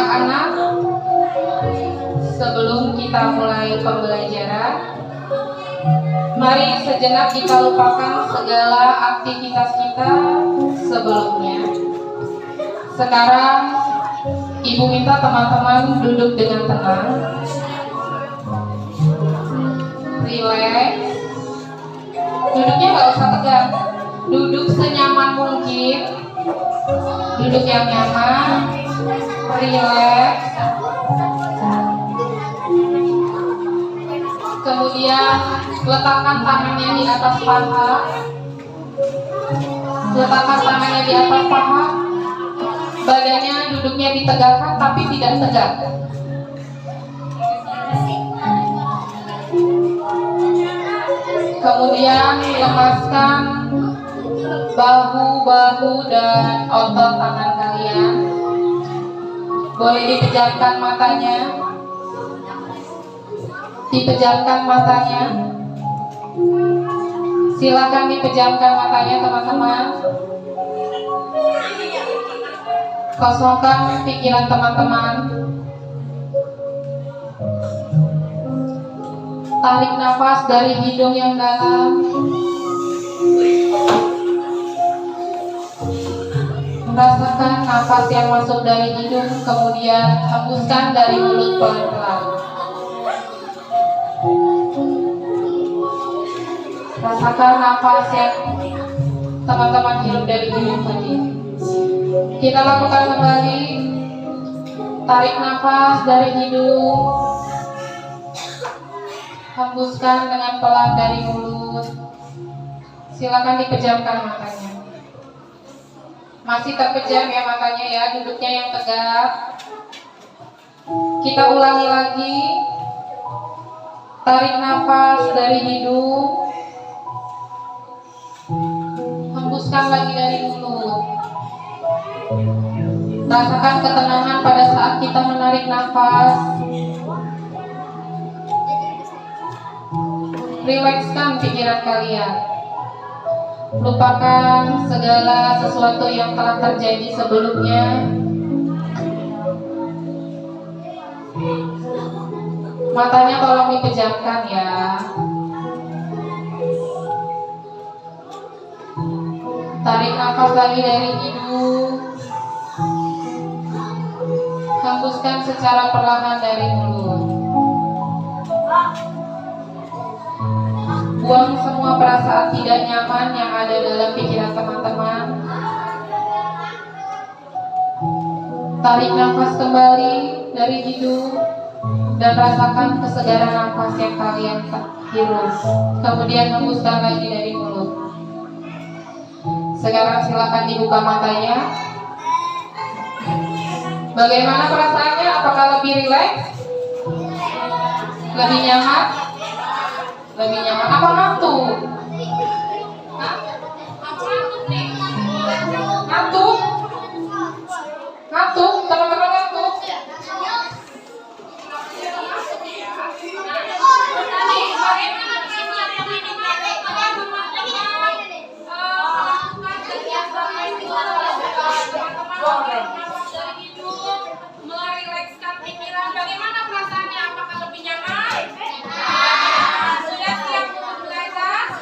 Anak-anak, sebelum kita mulai pembelajaran, mari sejenak kita lupakan segala aktivitas kita sebelumnya. Sekarang Ibu minta teman-teman duduk dengan tenang, rileks. Duduknya nggak usah tegak, duduk senyaman mungkin, duduk yang nyaman, rileks. Kemudian letakkan tangannya di atas paha, letakkan tangannya di atas paha, badannya duduknya ditegakkan tapi tidak tegak. Kemudian lepaskan bahu-bahu dan otot tangan kalian. Boleh dipejamkan matanya. Dipejamkan matanya. Silakan dipejamkan matanya teman-teman. Kosongkan pikiran teman-teman. Tarik nafas dari hidung yang dalam. Rasakan nafas yang masuk dari hidung, kemudian hembuskan dari mulut pelan-pelan. Rasakan nafas yang teman-teman hirup dari hidung tadi. Kita lakukan kembali. Tarik nafas dari hidung, hembuskan dengan pelan dari mulut. Silakan dipejamkan matanya. Masih terpejam ya matanya ya, duduknya yang tegak. Kita ulangi lagi. Tarik nafas dari hidung, hembuskan lagi dari mulut. Rasakan ketenangan pada saat kita menarik nafas. Rilekskan pikiran kalian. Lupakan segala sesuatu yang telah terjadi sebelumnya. Matanya tolong dipejamkan ya. Tarik nafas lagi dari hidung, hembuskan secara perlahan dari mulut. Buang semua perasaan tidak nyaman yang ada dalam pikiran teman-teman. Tarik nafas kembali dari hidung dan rasakan kesegaran nafas yang kalian hirup. Kemudian hembuskan lagi dari mulut. Sekarang silakan dibuka matanya. Bagaimana perasaannya? Apakah lebih rileks? Lebih nyaman? Lebih nyaman. Apa ngantuk? Ngantuk? Ngantuk? Teman-teman ngantuk? Merilekskan pikiran. Bagaimana perasaannya? Apakah lebih nyaman? Sudah siap untuk belajar?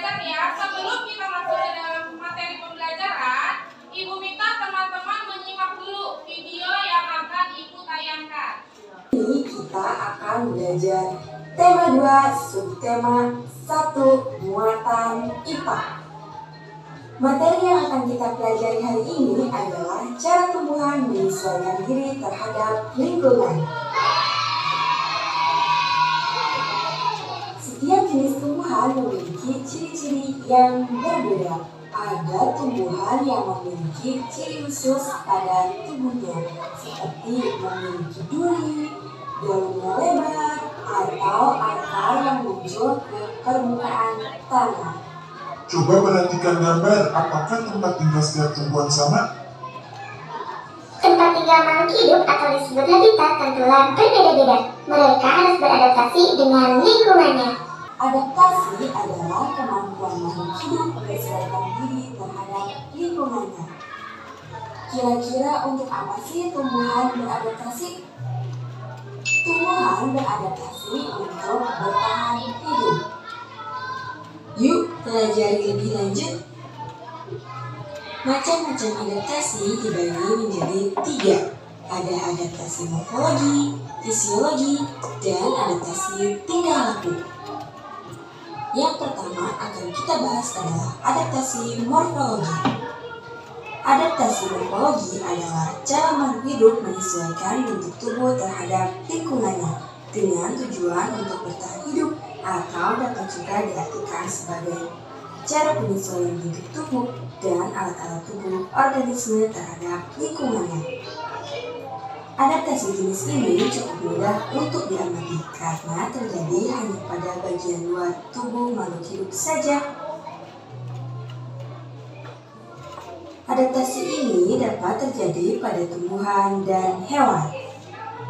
belajar ya. Sebelum kita masuk ke dalam materi pembelajaran, Ibu minta teman-teman menyimak dulu video yang akan Ibu tayangkan. Ini kita akan belajar tema 2, subtema 1, muatan IPA. Materi yang akan kita pelajari hari ini adalah cara tumbuhan menyesuaikan diri terhadap lingkungan. Setiap jenis tumbuhan memiliki ciri-ciri yang berbeda. Ada tumbuhan yang memiliki ciri khusus pada tubuhnya, seperti memiliki duri, daunnya lebar, atau akar yang muncul ke permukaan tanah. Coba perhatikan gambar, apakah tempat tinggal setiap tumbuhan sama? Tempat tinggal makhluk hidup atau disebut habitat tentulah berbeda-beda. Mereka harus beradaptasi dengan lingkungannya. Adaptasi adalah kemampuan makhluk hidup menyesuaikan diri terhadap lingkungannya. Kira-kira untuk apa sih tumbuhan beradaptasi? Tumbuhan beradaptasi untuk bertahan hidup. Yuk, pelajari lebih lanjut. Macam-macam adaptasi dibagi menjadi 3. Ada adaptasi morfologi, fisiologi, dan adaptasi tingkah laku. Yang pertama akan kita bahas adalah adaptasi morfologi. Adaptasi morfologi adalah cara makhluk hidup menyesuaikan bentuk tubuh terhadap lingkungannya dengan tujuan untuk bertahan hidup, atau dapat juga diartikan sebagai cara penyesuaian bentuk tubuh dan alat-alat tubuh organisme terhadap lingkungannya. Adaptasi jenis ini cukup mudah untuk diamati karena terjadi hanya pada bagian luar tubuh makhluk hidup saja. Adaptasi ini dapat terjadi pada tumbuhan dan hewan.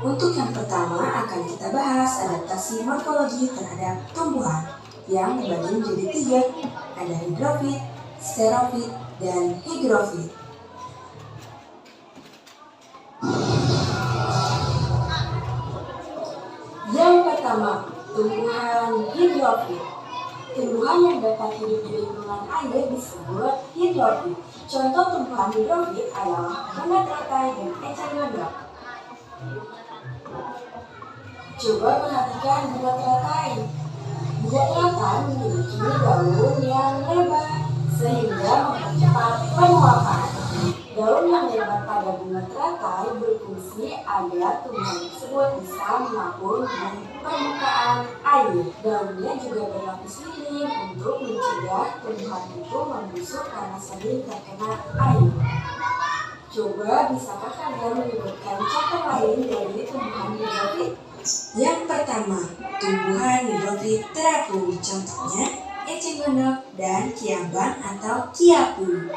Untuk yang pertama akan kita bahas adaptasi morfologi terhadap tumbuhan yang dibagi menjadi 3. Ada hidrofit, sterofit, dan higrofit. Yang pertama, tumbuhan hidrofit. Tumbuhan yang dapat hidup di lingkungan air disebut hidrofit. Contoh tumbuhan hidrofit adalah bunga teratai dan eceng gondok. Coba perhatikan bunga teratai. Bunga teratai memiliki daun yang lebar sehingga mempercepat penguapan. Daun yang lebar pada bunga teratai berfungsi agar tumbuhan tersebut bisa mengapung di permukaan air. Daunnya juga berlapis lilin untuk mencegah tumbuhan itu membusuk karena sering terkena air. Coba bisakah kalian menyebutkan contoh lain dari tumbuhan hidrofit? Yang pertama, tumbuhan hidrofit terapung, contohnya eceng gondok dan kiambang atau kiapu.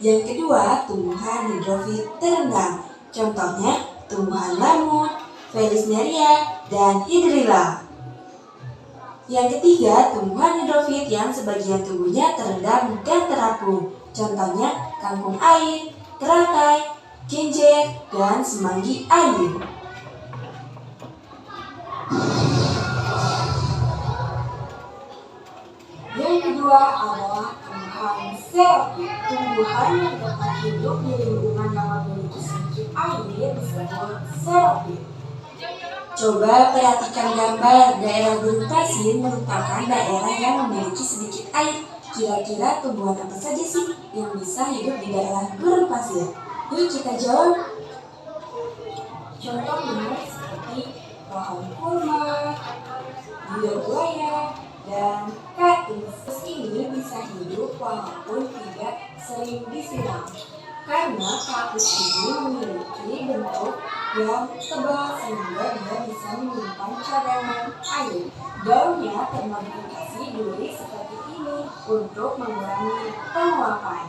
Yang kedua, tumbuhan hidrofit terendam, contohnya tumbuhan lamun, Felisneria, dan hidrilla. Yang ketiga, tumbuhan hidrofit yang sebagian tubuhnya terendam dan terapung, contohnya kangkung air, teratai, genjer, dan semanggi air. Yang kedua adalah tumbuhan xerofit. Tumbuhan yang dapat hidup di lingkungan yang memiliki sedikit air disebut xerofit. Coba perhatikan gambar. Daerah gurun pasir merupakan daerah yang memiliki sedikit air. Kira-kira tumbuhan apa saja sih yang bisa hidup di daerah gurun pasir? Yuk kita jawab. Contohnya seperti pohon kurma, bidang buaya, dan kaktus. Ini bisa hidup walaupun tidak sering disiram. Karena kaktus ini memiliki bentuk yang tebal sehingga dia bisa menyimpan cadangan air. Daunnya termodifikasi duri seperti ini untuk mengurangi penguapan.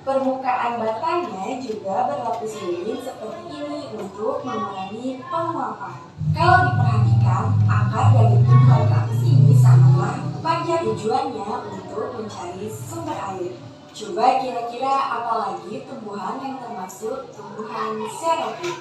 Permukaan batangnya juga berlapis lilin seperti ini untuk mengurangi penguapan. Kalau diperhatikan, akar dari tumbuhan kaktus ini sangatlah panjang, tujuannya untuk mencari sumber air. Coba kira-kira apa lagi tumbuhan yang termasuk tumbuhan xerofit?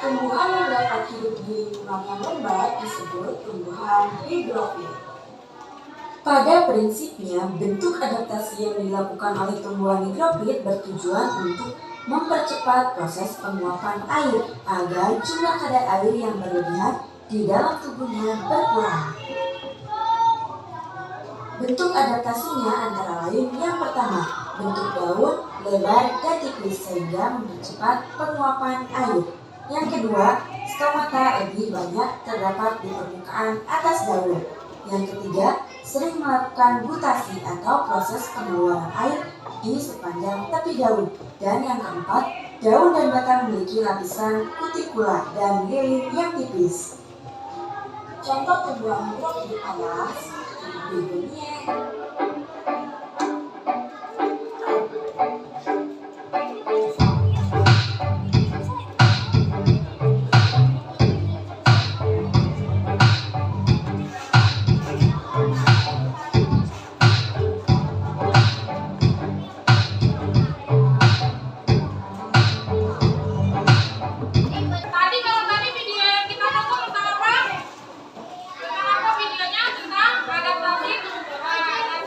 Tumbuhan yang dapat hidup di lingkungan yang lembab disebut tumbuhan hidrofil. Pada prinsipnya, bentuk adaptasi yang dilakukan oleh tumbuhan hidrofil bertujuan untuk mempercepat proses penguapan air agar jumlah kadar air yang berlebihan di dalam tubuhnya berkurang. Bentuk adaptasinya antara lain yang pertama, bentuk daun lebar dan tipis sehingga mempercepat penguapan air. Yang kedua, stomata lebih banyak terdapat di permukaan atas daun. Yang ketiga, sering melakukan gutasi atau proses pengeluaran air di sepanjang tepi daun. Dan yang keempat, daun dan batang memiliki lapisan kutikula dan lilit yang tipis. Contoh tumbuhan hidrofil adalah begonia. Tadi video yang kita nonton tentang apa? Tentang apa videonya? Tentang adaptasi tumbuhan.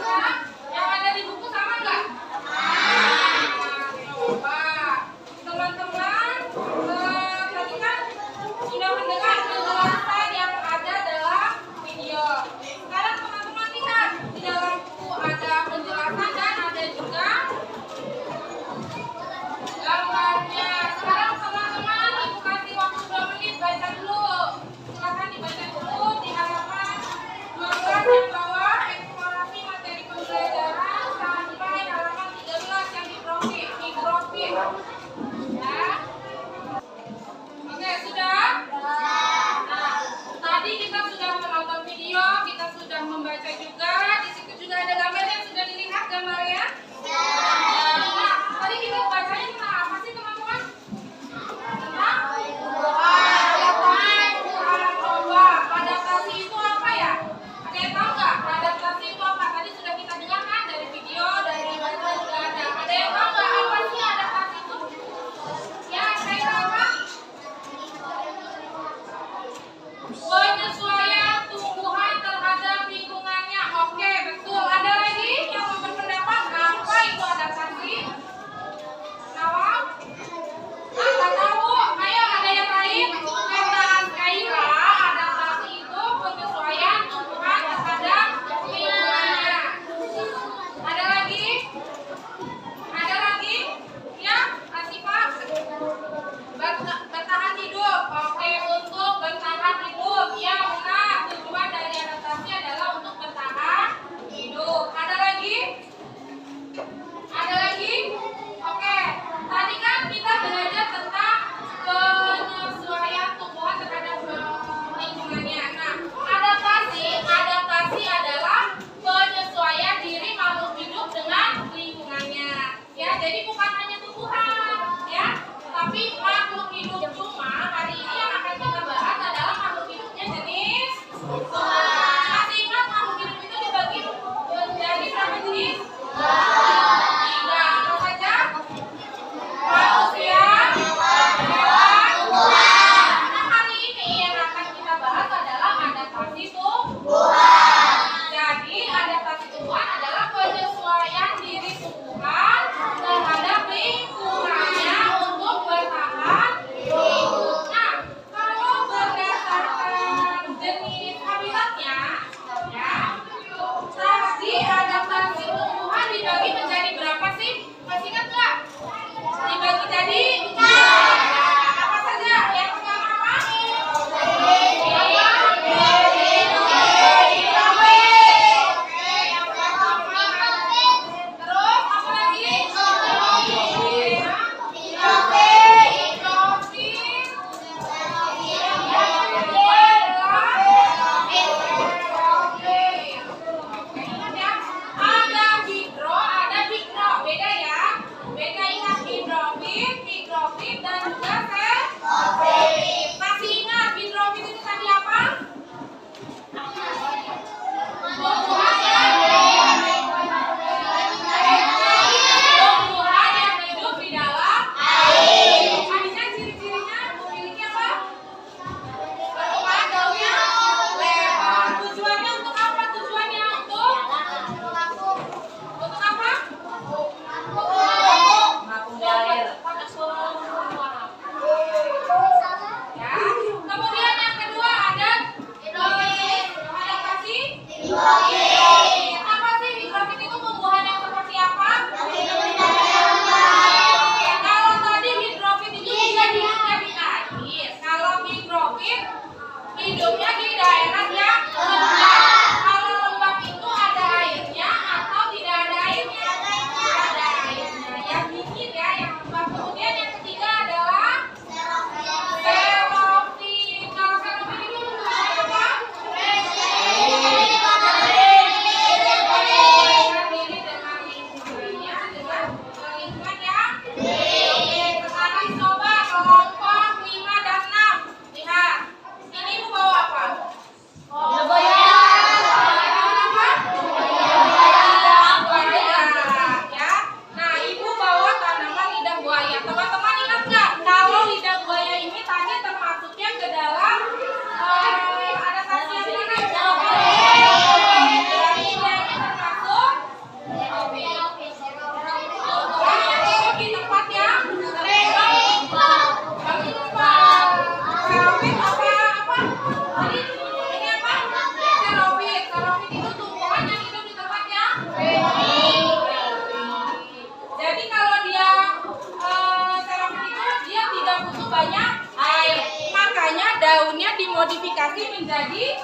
banyak air. Makanya daunnya dimodifikasi menjadi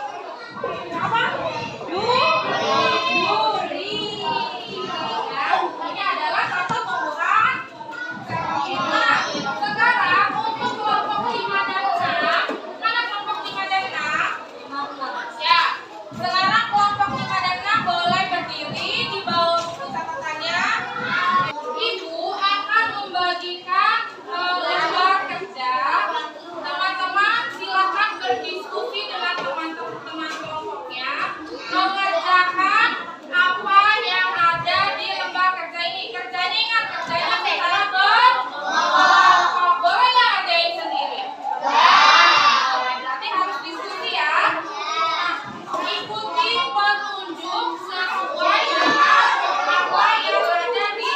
apa? Duri. Ya, ini adalah satu tumbuhan. Nah, sekarang untuk kelompok 5 dan 6, mana kelompok 5 dan 6? Ya, sekarang kelompok 5 dan 6 boleh berdiri di bawah buku catatannya. Ibu akan membagikan lembar kerja. Teman-teman silakan berdiskusi dengan teman-teman kelompoknya mengerjakan apa yang ada di lembar kerja ini. Kerjanya ingat, kerjanya secara berkelompok. Boleh nggak ngerjain sendiri? Berarti harus diskusi ya. Ikuti petunjuk sesuai dengan apa yang ada di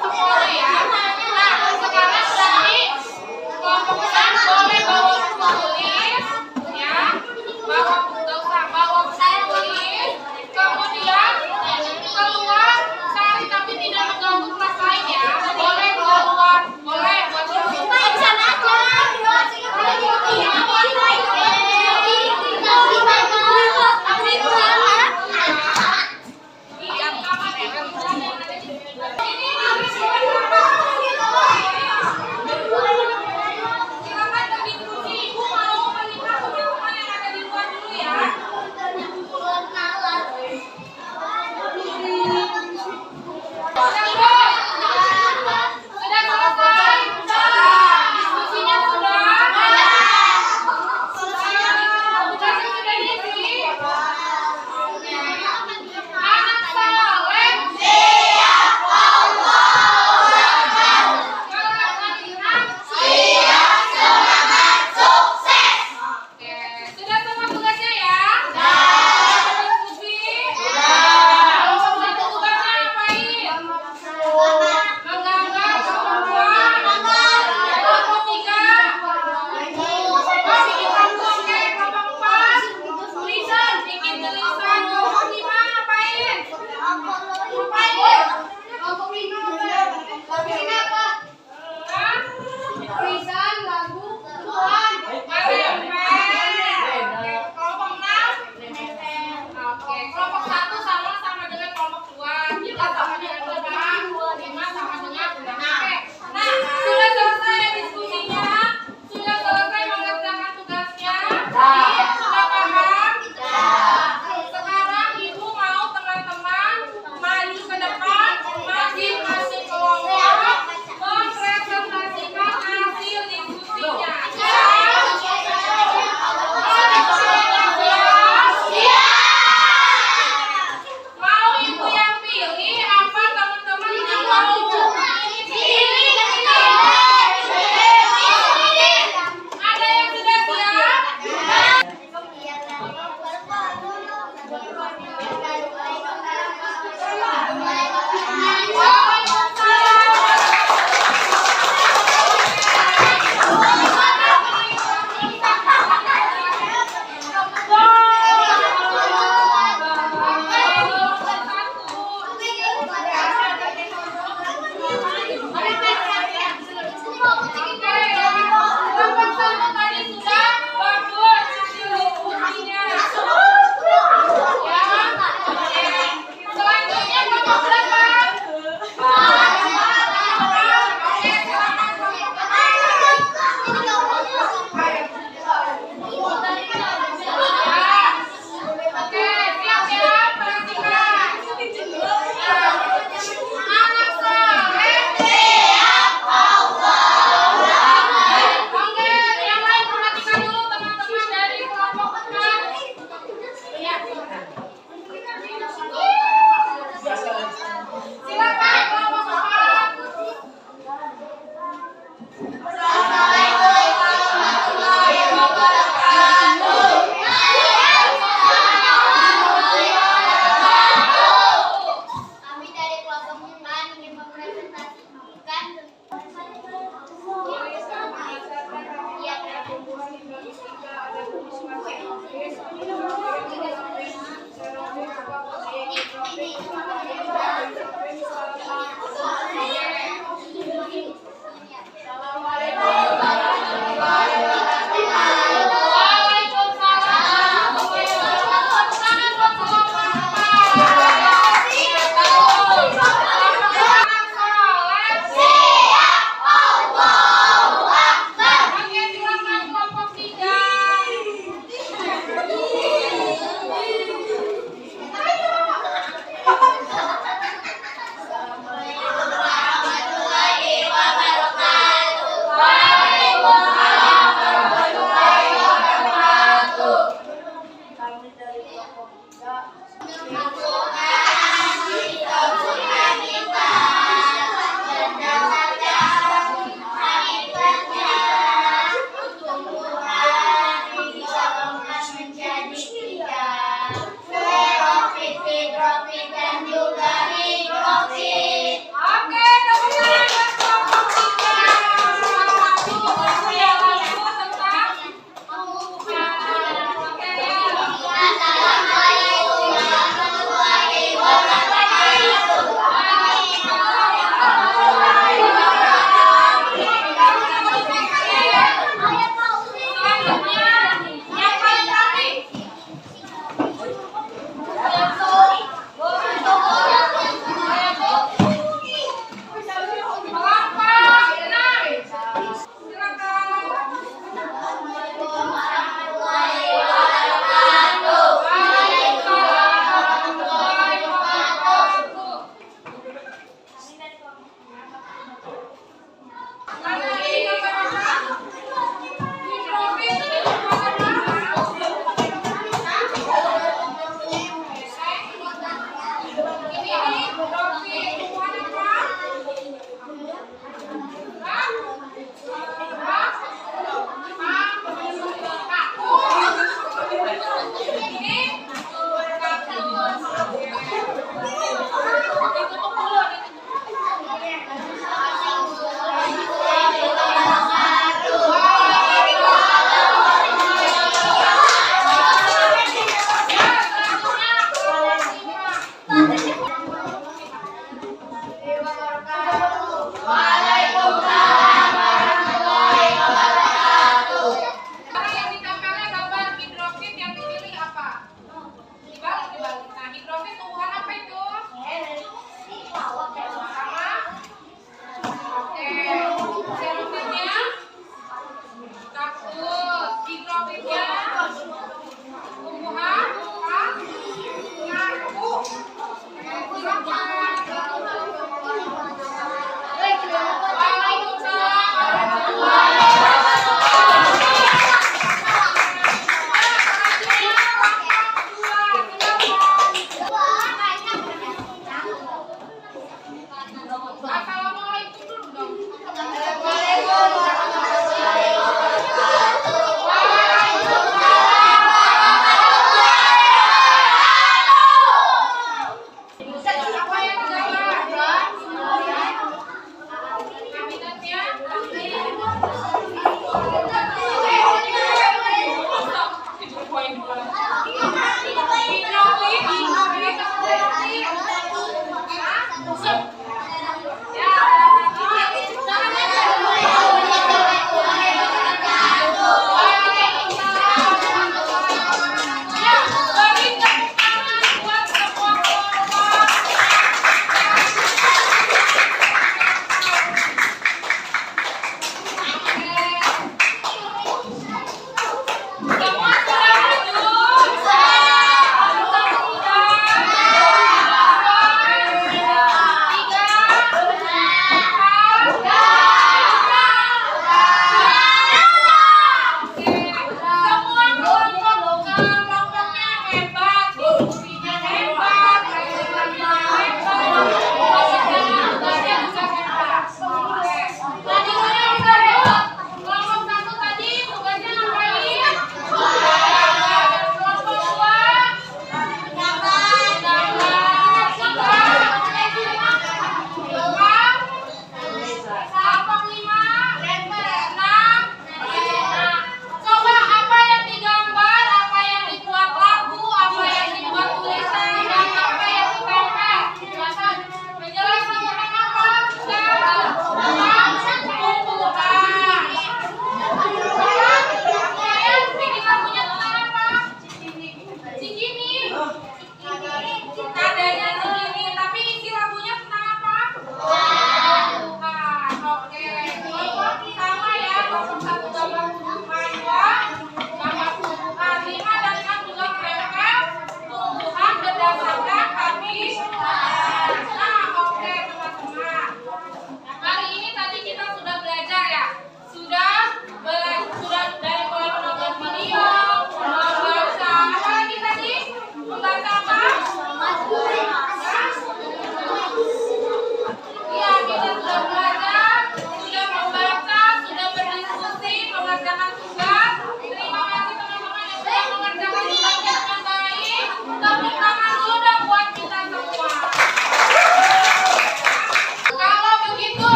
sekolah ya. Nah, sekarang berarti kelompok 6 boleh bawa buku tulis, ya. Bawa tulis. Kemudian keluar cari tapi tidak mengganggu kelas lain ya. Boleh keluar, boleh buat silakan berdiskusi. Ibu mau melihat teman-teman yang ada di luar dulu ya. Sudah selesai? Diskusinya sudah? Tugasnya sudah diisi? Anak saleh siap semangat sukses. Oke, sudah semua tugasnya ya? Diskusi? Tugasnya ngapain? Menggambar perempuan. Kelompok 3. Bikin kartu, oke. Kelompok 4. Tulisan, bikin tulisan. Kelompok 5 ngapain? Tulisan lagu Tuhan. Kelompok 6. Oke, kelompok 1 sama dengan kelompok 2. 3 sama dengan 5 sama dengan 6. Oke. Nah, sudah selesai diskusinya. Sudah selesai mengerjakan tugasnya. Sudah paham? Sekarang ibu mau teman-teman maju ke depan, masing-masing kelompok mempresentasikan hasil diskusinya. Mau ibu yang pilih apa teman-teman yang mau? Ada yang sudah siap? Kelompok 1 tadi sudah bagus hasil diskusinya. Ya. Selanjutnya kelompok berapa? Oke, silakan kelompok Oke, siap-siap, perhatikan. Anak saleh Oke, yang lain perhatikan dulu teman-teman dari kelompok 4. Ya. Silakan kelompok 4. Kami dari kelompok 5 ingin mempresentasikan Oke.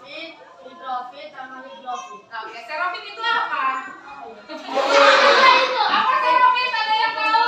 hidrofit sama hidrofit. Oke, serofit itu apa? Apa serofit? Ada yang tahu?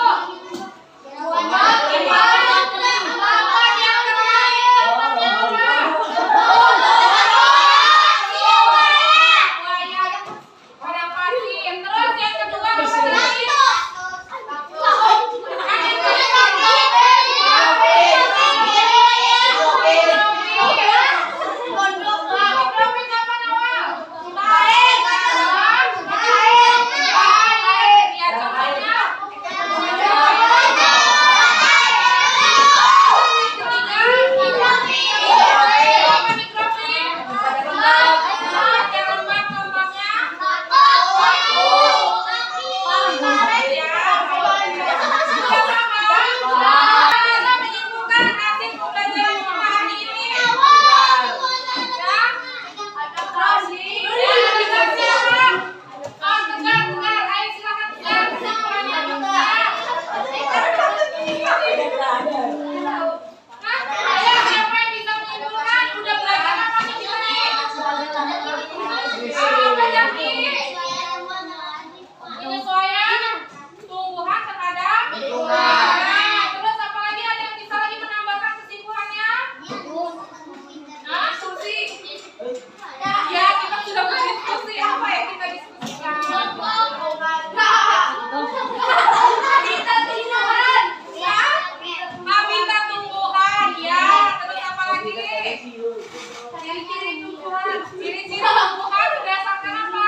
Ciri-ciri tumbuhan berdasarkan apa?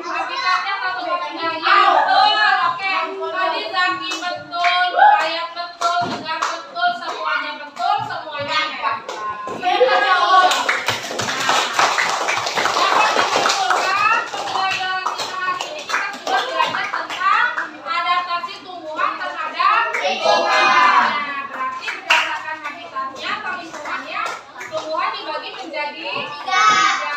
Habitatnya satu ya betul, oke. Tadi Zaki betul, Ayat betul, Tegar betul, semuanya betul, semuanya hebat. Betul. Dapat disimpulkan pembelajaran kita hari ini kita sudah belajar tentang adaptasi tumbuhan terhadap lingkungan. Nah, berarti berdasarkan habitatnya atau lingkungannya, tumbuhan dibagi menjadi tiga.